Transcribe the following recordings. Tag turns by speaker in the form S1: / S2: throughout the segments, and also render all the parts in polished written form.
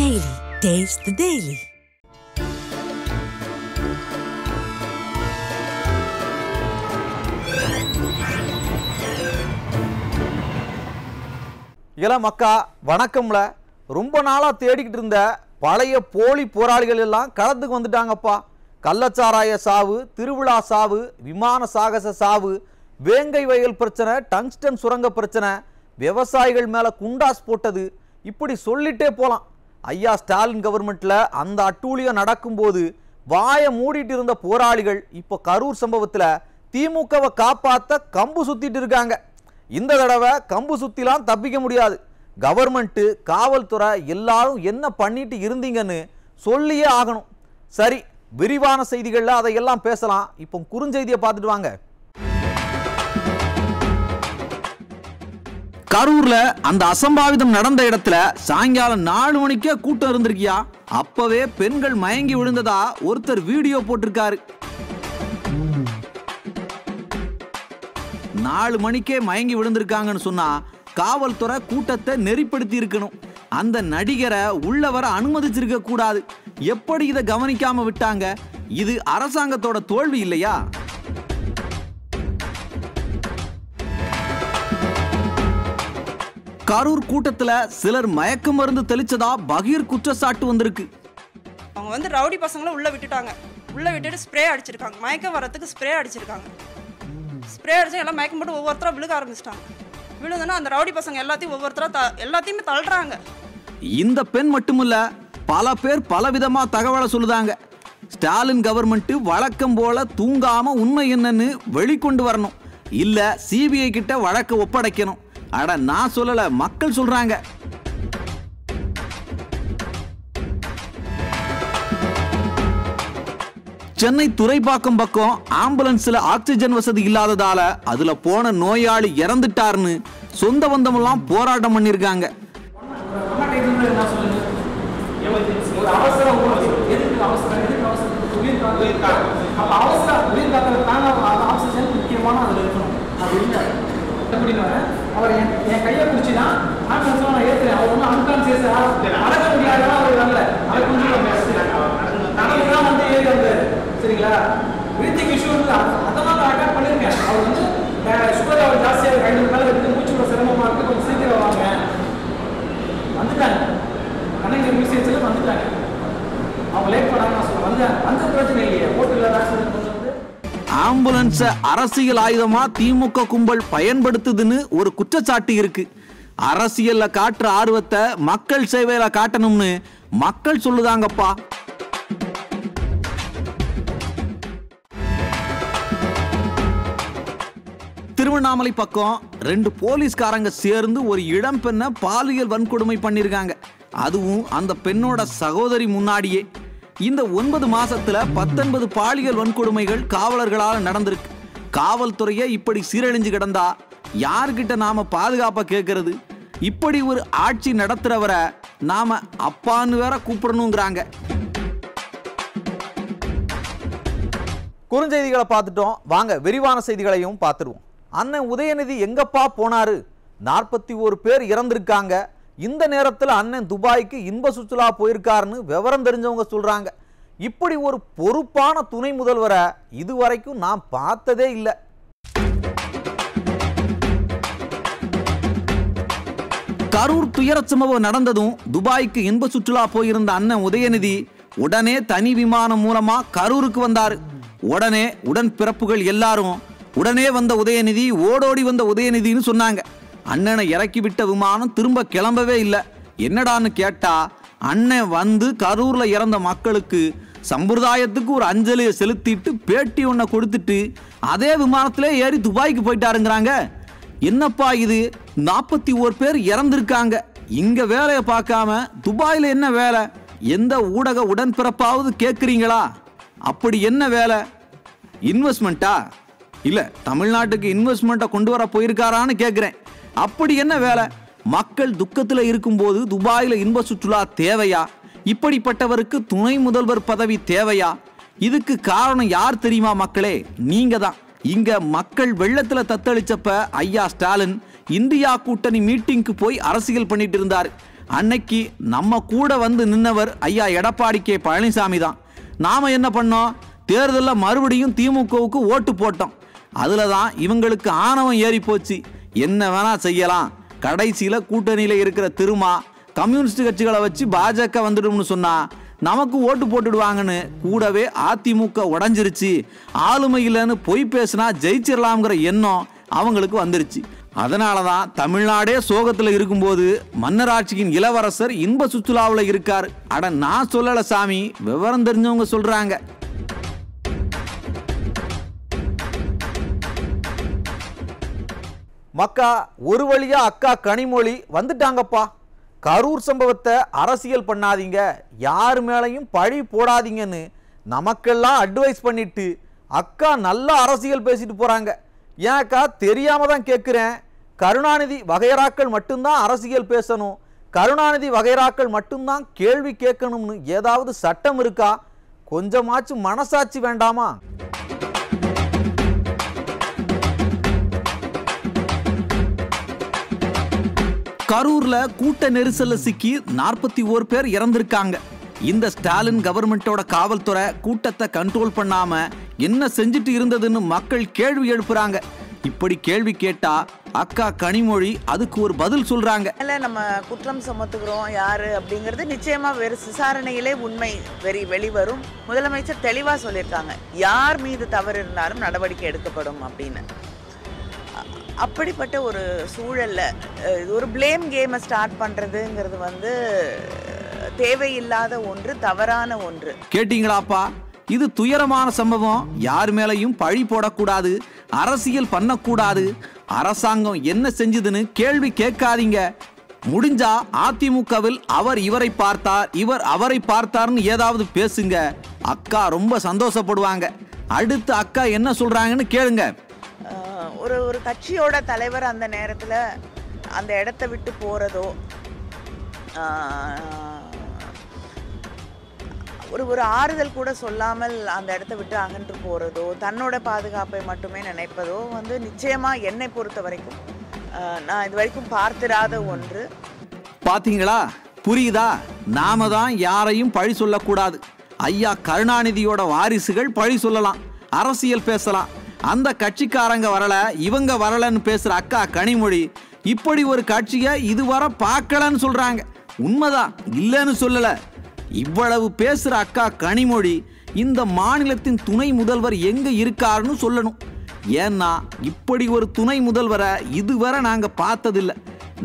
S1: Daily. Taste the Daily.
S2: இள மக்கா வணக்கம்ல. ரொம்ப நாளா தேடிக்கிட்டு இருந்த பழைய போலி போராளிகள் எல்லாம் களத்துக்கு வந்துட்டாங்கப்பா. கள்ளச்சாராய சாவு, திருவிழா சாவு, விமான சாகச சாவு, வேங்கை வயல் பிரச்சனை, டங்ஸ்டன் சுரங்க பிரச்சனை, விவசாயிகள் மேல குண்டாஸ் போட்டது, இப்படி சொல்லிட்டே போலாம். ஐயா ஸ்டாலின் கவர்மெண்ட்ல அந்த அட்டூழியம் நடக்கும்போது வாயை மூடிட்டு இருந்த போராளிகள் இப்போ கரூர் சம்பவத்துல திமுகவை காப்பாத்த கம்பு சுத்திட்டு இருக்காங்க. இந்த தடவை கம்பு சுத்திலாம் தப்பிக்க முடியாது. கவர்மெண்ட், காவல்துறை எல்லாரும் என்ன பண்ணிட்டு இருந்தீங்கன்னு சொல்லியே ஆகணும். சரி, விரிவான செய்திகள்ல அதையெல்லாம் பேசலாம். இப்போ குறுஞ்செய்தியை பார்த்துட்டு வாங்க. கரூர்ல அந்த அசம்பாவிதம் நடந்த இடத்துல சாயங்காலம் 4 மணிக்கே கூட்டம் இருந்திருக்கியா. அப்பவே பெண்கள் மயங்கி விழுந்ததா ஒருத்தர் வீடியோ போட்டிருக்காரு. 4 மணிக்கே மயங்கி விழுந்திருக்காங்கன்னு சொன்னா காவல்துறை கூட்டத்தை நெறிப்படுத்தி இருக்கணும். அந்த நடிகரை உள்ள வர அனுமதிச்சிருக்க கூடாது. எப்படி இதை கவனிக்காம விட்டாங்க? இது அரசாங்கத்தோட தோல்வி இல்லையா? கரூர் கூட்டத்துல சிலர் மயக்க மருந்து தெளிச்சதா பகீர் குற்றச்சாட்டு வந்திருக்கு.
S3: அவங்க வந்து ரவுடி பசங்களை உள்ள விட்டுட்டாங்க. உள்ள விட்டுட்டு ஸ்ப்ரே அடிச்சிருக்காங்க. மயக்கம் வரத்துக்கு ஸ்ப்ரே அடிச்சிருக்காங்க. ஸ்ப்ரே அடிச்சு எல்லாம் மயக்கம் போட்டு ஒவ்வொருத்தரா விழுக ஆரம்பிச்சிட்டாங்க. விழுதுன்னா அந்த ரவுடி பசங்க எல்லாத்தையும் ஒவ்வொருத்தரா எல்லாத்தையுமே தள்ளுறாங்க.
S2: இந்த பெண் மட்டுமில்ல, பல பேர் பலவிதமா தகவலை சொல்லுதாங்க. ஸ்டாலின் கவர்மெண்ட் வழக்கம் போல தூங்காம உண்மை என்னன்னு வெளிக்கொண்டு வரணும், இல்ல சிபிஐ கிட்ட வழக்கு ஒப்படைக்கணும். அட, நான் சொல்லல, மக்கள் சொல்றாங்க. சென்னை துறைப்பாக்கம் பக்கம் ஆம்புலன்ஸ்ல ஆக்சிஜன் வசதி இல்லாததால அதுல போன நோயாளி இறந்துட்டாருன்னு சொந்த பந்தமெல்லாம் போராட்டம் பண்ணிருக்காங்க.
S4: அவர் என் கையை பிடிச்சிதான் ஆம்புலன்ஸ் நான் ஏற்றுறேன். அவர் ஒன்றும் அன்கான்சியஸ் நடக்க முடியாதா, அவர் வரல, அதை கொஞ்சம் நடந்துதான் வந்து ஏறி வந்தார். சரிங்களா, பிரீத்திங் இஷ்யூ இல்லை, அதெல்லாம் நான் அட்டாக் பண்ணியிருக்கேன். அவர் வந்து சுகர் அவர் ஜாஸ்தியாக 5 நாள் எடுத்து மூச்சு விட சிரமமாக இருக்குது, கொஞ்சம் சீக்கிரம் வாங்க. வந்துட்டாங்க, கண்ணங்கி மியூசியத்தில் வந்துட்டாங்க. அவங்க லேட் பண்ணாங்க. நான் சொல்ல வந்தேன், அந்த பிரச்சனை இல்லையே, ஹோட்டலில் ஆக்சிடென்ட் கொஞ்சம்
S2: ஆம்புலன்ஸ அரசியல் ஆயுதமா திமுக கும்பல் பயன்படுத்துதுன்னு ஒரு குற்றச்சாட்டு இருக்கு. அரசியல்ல காட்டுற ஆர்வத்தை மக்கள் சேவையில காட்டணும்னு மக்கள் சொல்லுதாங்கப்பா. திருவண்ணாமலை பக்கம் 2 போலீஸ்காரங்க சேர்ந்து ஒரு இளம் பெண்ணை பாலியல் வன்கொடுமை பண்ணிருக்காங்க. அதுவும் அந்த பெண்ணோட சகோதரி முன்னாடியே. இந்த 9 மாசத்துல 19 பாலியல் வன்கொடுமைகள் காவலர்களால் நடந்திருக்கு. காவல்துறையை இப்படி சீரழிஞ்சு கிடந்தா யாருக்கிட்ட நாம பாதுகாப்பா கேட்கறது? இப்படி ஒரு ஆட்சி நடத்துறவரை நாம அப்பான்னு வேற கூப்பிடணுங்கிறாங்க. குறுஞ்செய்திகளை பார்த்துட்டோம், வாங்க விரிவான செய்திகளையும் பார்த்துருவோம். அண்ணன் உதயநிதி எங்கப்பா போனாரு? 41 பேர் இறந்திருக்காங்க. இந்த நேரத்தில் அண்ணன் துபாய்க்கு இன்ப சுற்றுலா போயிருக்காருன்னு விவரம் தெரிஞ்சவங்க சொல்றாங்க. இப்படி ஒரு பொறுப்பான துணை முதல்வரை இதுவரைக்கும் நான் பார்த்ததே இல்லை. கரூர் துயர சம்பவம் நடந்ததும் துபாய்க்கு இன்ப சுற்றுலா போயிருந்த அண்ணன் உதயநிதி உடனே தனி விமானம் மூலமா கரூருக்கு வந்தாரு. உடனே உடன் பிறப்புகள் எல்லாரும் உடனே வந்த உதயநிதி, ஓடோடி வந்த உதயநிதினு சொன்னாங்க. அண்ணனை இறக்கி விட்ட விமானம் திரும்ப கிளம்பவே இல்லை. என்னடான்னு கேட்டா, அண்ணன் வந்து கரூர்ல இறந்த மக்களுக்கு சம்பிரதாயத்துக்கு ஒரு அஞ்சலியை செலுத்திட்டு பேட்டி ஒன்ன கொடுத்துட்டு அதே விமானத்திலே ஏறி துபாய்க்கு போயிட்டாருங்கிறாங்க. என்னப்பா இது, 41 பேர் இறந்திருக்காங்க. இங்க வேலையை பார்க்காம துபாயில என்ன வேலை? எந்த ஊடக உடன்பிறப்பாவது கேட்குறீங்களா? அப்படி என்ன வேலை? இன்வெஸ்ட்மெண்ட்டா? இல்ல, தமிழ்நாட்டுக்கு இன்வெஸ்ட்மெண்ட்டை கொண்டு வர போயிருக்காரான்னு கேட்குறேன். அப்படி என்ன வேலை? மக்கள் துக்கத்தில் இருக்கும்போது துபாயில இன்ப சுற்றுலா தேவையா? இப்படிப்பட்டவருக்கு துணை முதல்வர் பதவி தேவையா? இதுக்கு காரணம் யார் தெரியுமா மக்களே? நீங்க தான். இங்க மக்கள் வெள்ளத்துல தத்தளிச்சப்ப ஐயா ஸ்டாலின் இந்தியா கூட்டணி மீட்டிங்க்கு போய் அரசியல் பண்ணிட்டு இருந்தார். அன்னைக்கு நம்ம கூட வந்து நின்னவர் ஐயா எடப்பாடி கே பழனிசாமி தான். நாம என்ன பண்ணோம்? தேர்தலில் மறுபடியும் திமுகவுக்கு ஓட்டு போட்டோம். அதுல தான் இவங்களுக்கு ஆணவம் ஏறி போச்சு. என்ன வேணா செய்யலாம், கடைசியில் கூட்டணியில் இருக்கிற திருமா கம்யூனிஸ்ட் கட்சிகளை வச்சு பாஜக வந்துடும்னு சொன்னா நமக்கு ஓட்டு போட்டுடுவாங்கன்னு கூடவே அதிமுக உடஞ்சிருச்சு, ஆளுமையிலன்னு பொய் பேசினா ஜெயிச்சிடலாம்ங்கிற எண்ணம் அவங்களுக்கு வந்துருச்சு. அதனால தான் தமிழ்நாடே சோகத்தில் இருக்கும்போது மன்னராட்சியின் இளவரசர் இன்ப சுற்றுலாவில் இருக்கார். அட நான் சொல்லல சாமி, விவரம் தெரிஞ்சவங்க சொல்றாங்க.
S5: மக்கா ஒரு வழியா அக்கா கனிமொழி வந்துட்டாங்கப்பா. கரூர் சம்பவத்தை அரசியல் பண்ணாதீங்க, யார் மேலையும் பழி போடாதீங்கன்னு நமக்கெல்லாம் அட்வைஸ் பண்ணிட்டு அக்கா நல்லா அரசியல் பேசிட்டு போறாங்க. ஏன் அக்கா தெரியாம தான் கேட்குறேன், கருணாநிதி வகைராக்கள் மட்டும்தான் அரசியல் பேசணும், கருணாநிதி வகைராக்கள் மட்டும்தான் கேள்வி கேட்கணும்னு ஏதாவது சட்டம் இருக்கா? கொஞ்சமாச்சும் மனசாட்சி வேண்டாமா?
S2: கரூர்ல கூட்ட நெரிசல்ல சிக்கி 41 பேர் இறந்திருக்காங்க. இந்த ஸ்டாலின் கவர்மெண்டோட காவல்துறை கூட்டத்தை கண்ட்ரோல் பண்ணாம என்ன செஞ்சுட்டு இருந்ததுன்னு மக்கள் கேள்வி எழுப்புறாங்க. இப்படி கேள்வி கேட்டா அக்கா கனிமொழி அதுக்கு ஒரு பதில் சொல்றாங்க.
S6: நம்ம குற்றம் சுமத்துகிறோம் யாரு அப்படிங்கிறது நிச்சயமா வேறு விசாரணையிலே உண்மை வெளிவரும். முதலமைச்சர் தெளிவா சொல்லியிருக்காங்க, யார் மீது தவறு இருந்தாலும் நடவடிக்கை எடுக்கப்படும் அப்படின்னு. அப்படிப்பட்ட ஒரு சூழல்ல இது ஒரு பிளேம் கேமை ஸ்டார்ட் பண்றதுங்கிறது வந்து தேவையில்லாத ஒன்று, தவறான ஒன்று.
S2: கேட்டீங்களாப்பா, இது துயரமான சம்பவம். யார் மேலையும் பழி போடக்கூடாது, அரசியல் பண்ணக்கூடாது, அரசாங்கம் என்ன செஞ்சதுன்னு கேள்வி கேட்காதீங்க. முடிஞ்சா அதிமுகவில் அவர் இவரை பார்த்தார், இவர் அவரை பார்த்தார்னு ஏதாவது பேசுங்க, அக்கா ரொம்ப சந்தோஷப்படுவாங்க. அடுத்து அக்கா என்ன சொல்றாங்கன்னு கேளுங்க.
S6: ஒரு கட்சியோட தலைவர் அந்த நேரத்தில் அந்த இடத்த விட்டு போறதோ, ஒரு ஆறுதல் கூட சொல்லாமல் அந்த இடத்த விட்டு அகன்று போறதோ, தன்னோட பாதுகாப்பை மட்டுமே நினைப்பதோ வந்து நிச்சயமா என்னை பொறுத்த வரைக்கும் நான் இது வரைக்கும் பார்த்திராத ஒன்று.
S2: பாத்தீங்களா, புரியுதா? நாம தான் யாரையும் பழி சொல்லக்கூடாது. ஐயா கருணாநிதியோட வாரிசுகள் பழி சொல்லலாம், அரசியல் பேசலாம். அந்த கட்சிக்காரங்க வரல, இவங்க வரலன்னு பேசுற அக்கா கனிமொழி இப்படி ஒரு கட்சியை இதுவரை பார்க்கலன்னு சொல்றாங்க. உண்மைதான், இல்லைன்னு சொல்லல. இவ்வளவு பேசுற அக்கா கனிமொழி இந்த மாநிலத்தின் துணை முதல்வர் எங்க இருக்காருன்னு சொல்லணும். ஏன்னா இப்படி ஒரு துணை முதல்வரை இதுவரை நாங்க பார்த்ததில்லை.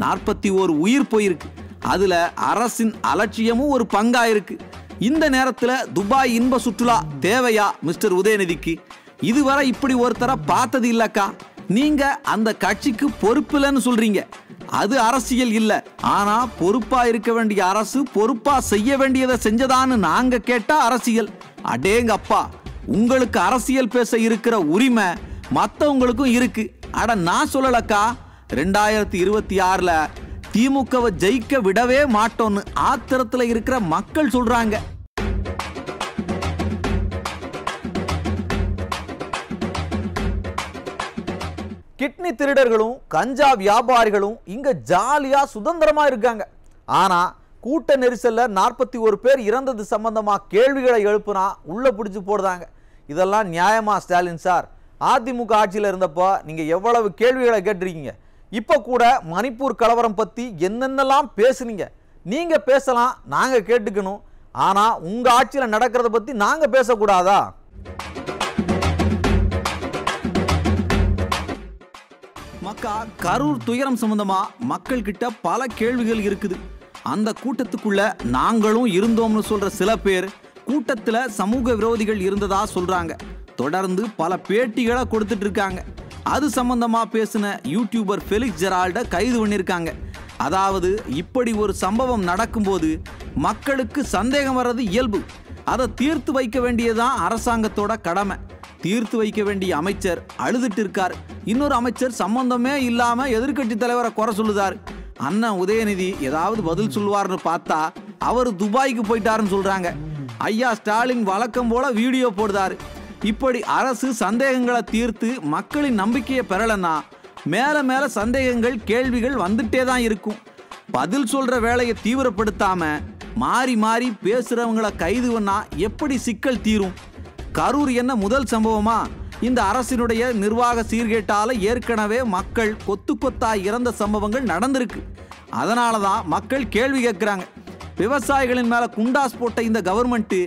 S2: 41 உயிர் போயிருக்கு, அதுல அரசின் அலட்சியமும் ஒரு பங்கா இருக்கு. இந்த நேரத்தில் துபாய் இன்ப சுற்றுலா தேவையா மிஸ்டர் உதயநிதிக்கு? இதுவரை இப்படி ஒருத்தரை பார்த்தது இல்லக்கா. நீங்க அந்த கட்சிக்கு பொறுப்பில்லைன்னு சொல்றீங்க, அது அரசியல் இல்லை. ஆனா பொறுப்பா இருக்க வேண்டிய அரசு பொறுப்பா செய்ய வேண்டியதை செஞ்சதான்னு நாங்க கேட்டா அரசியல். அடேங்கப்பா, உங்களுக்கு அரசியல் பேச இருக்கிற உரிமை மற்றவங்களுக்கும் இருக்கு. அட நான் சொல்லலக்கா, 2026ல் திமுகவை ஜெயிக்க விடவே மாட்டோம்னு ஆத்திரத்தில் இருக்கிற மக்கள் சொல்றாங்க.
S5: கிட்னி திருடர்களும் கஞ்சா வியாபாரிகளும் இங்க ஜாலியா சுதந்திரமா இருக்காங்க. ஆனா கூட்ட நெரிசல்ல 41 பேர் இறந்தது சம்பந்தமா கேள்விகளை எழுப்புனா உள்ள பிடிச்சு போடுறாங்க. இதெல்லாம் நியாயமா ஸ்டாலின் சார்? அதிமுக ஆட்சியில் இருந்தப்போ நீங்க எவ்வளவு கேள்விகளை கேட்டிருக்கீங்க. இப்ப கூட மணிப்பூர் கலவரம் பத்தி என்னென்னலாம் பேசுனீங்க. நீங்க பேசலாம், நாங்க கேட்டுக்கணும். ஆனா உங்க ஆட்சியில் நடக்கிறத பத்தி நாங்க பேசக்கூடாதா?
S2: மக்கா, கரூர் துயரம் சம்பந்தமா மக்கள் கிட்ட பல கேள்விகள் இருக்குது. அந்த கூட்டத்துக்குள்ள நாங்களும் இருந்தோம்னு சொல்ற சில பேர் கூட்டத்துல சமூக விரோதிகள் இருந்ததா சொல்றாங்க. தொடர்ந்து பல பேட்டிகளை கொடுத்துட்டு இருக்காங்க. அது சம்பந்தமா பேசின யூடியூபர் ஃபெலிக்ஸ் ஜெரால்ட கைது பண்ணியிருக்காங்க. அதாவது இப்படி ஒரு சம்பவம் நடக்கும்போது மக்களுக்கு சந்தேகம் வர்றது இயல்பு. அதை தீர்த்து வைக்க வேண்டியதுதான் அரசாங்கத்தோட கடமை. தீர்த்து வைக்க வேண்டிய அமைச்சர் அழுதுட்டு இருக்கார். இன்னொரு அமைச்சர் சம்பந்தமே இல்லாம எதிர்கட்சி தலைவரை குறை சொல்லுதார். அண்ணன் உதயநிதி ஏதாவது பதில் சொல்லுவார்னு பார்த்தா அவர் துபாய்க்கு போயிட்டாருன்னு சொல்றாங்க. ஐயா ஸ்டாலின் வழக்கம் போல வீடியோ போடுதாரு. இப்படி அரசு சந்தேகங்களை தீர்த்து மக்களின் நம்பிக்கையை பெறலன்னா மேல மேல சந்தேகங்கள் கேள்விகள் வந்துட்டே தான் இருக்கும். பதில் சொல்ற வேலையை தீவிரப்படுத்தாம மாறி மாறி பேசுறவங்களை கைது பண்ணா எப்படி சிக்கல் தீரும்? கரூர் என்ன முதல் சம்பவமா? இந்த அரசினுடைய நிர்வாக சீர்கேட்டால ஏற்கனவே மக்கள் கொத்து கொத்தா இறந்த சம்பவங்கள் நடந்திருக்கு. அதனால தான் மக்கள் கேள்வி கேட்குறாங்க. விவசாயிகளின் மேல குண்டாஸ் போட்ட இந்த கவர்மெண்ட்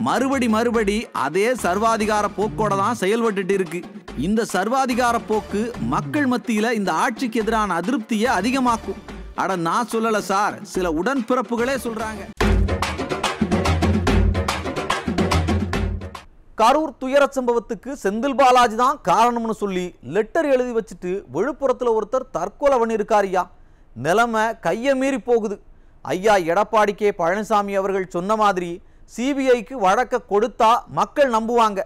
S2: மறுபடி அதே சர்வாதிகார போக்கோட தான் செயல்பட்டு இருக்கு. இந்த சர்வாதிகார போக்கு மக்கள் மத்தியில இந்த ஆட்சிக்கு எதிரான அதிருப்தியை அதிகமாக்கும். அட நான் சொல்லல சார், சில உடன்பிறப்புகளே சொல்றாங்க.
S5: கரூர் துயர சம்பவத்துக்கு செந்தில் பாலாஜி தான் காரணம்னு சொல்லி லெட்டர் எழுதி வச்சுட்டு விழுப்புரத்தில் ஒருத்தர் தற்கொலை பண்ணியிருக்காருயா. நிலைமை கையை மீறி போகுது. ஐயா எடப்பாடி கே பழனிசாமி அவர்கள் சொன்ன மாதிரி சிபிஐக்கு வழக்க கொடுத்தா மக்கள் நம்புவாங்க.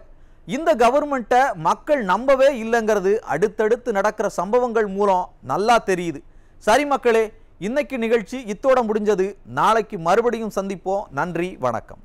S5: இந்த கவர்மெண்ட்டை மக்கள் நம்பவே இல்லைங்கிறது அடுத்தடுத்து நடக்கிற சம்பவங்கள் மூலம் நல்லா தெரியுது. சரி மக்களே, இன்னைக்கு நிகழ்ச்சி இத்தோட முடிஞ்சது. நாளைக்கு மறுபடியும் சந்திப்போம். நன்றி, வணக்கம்.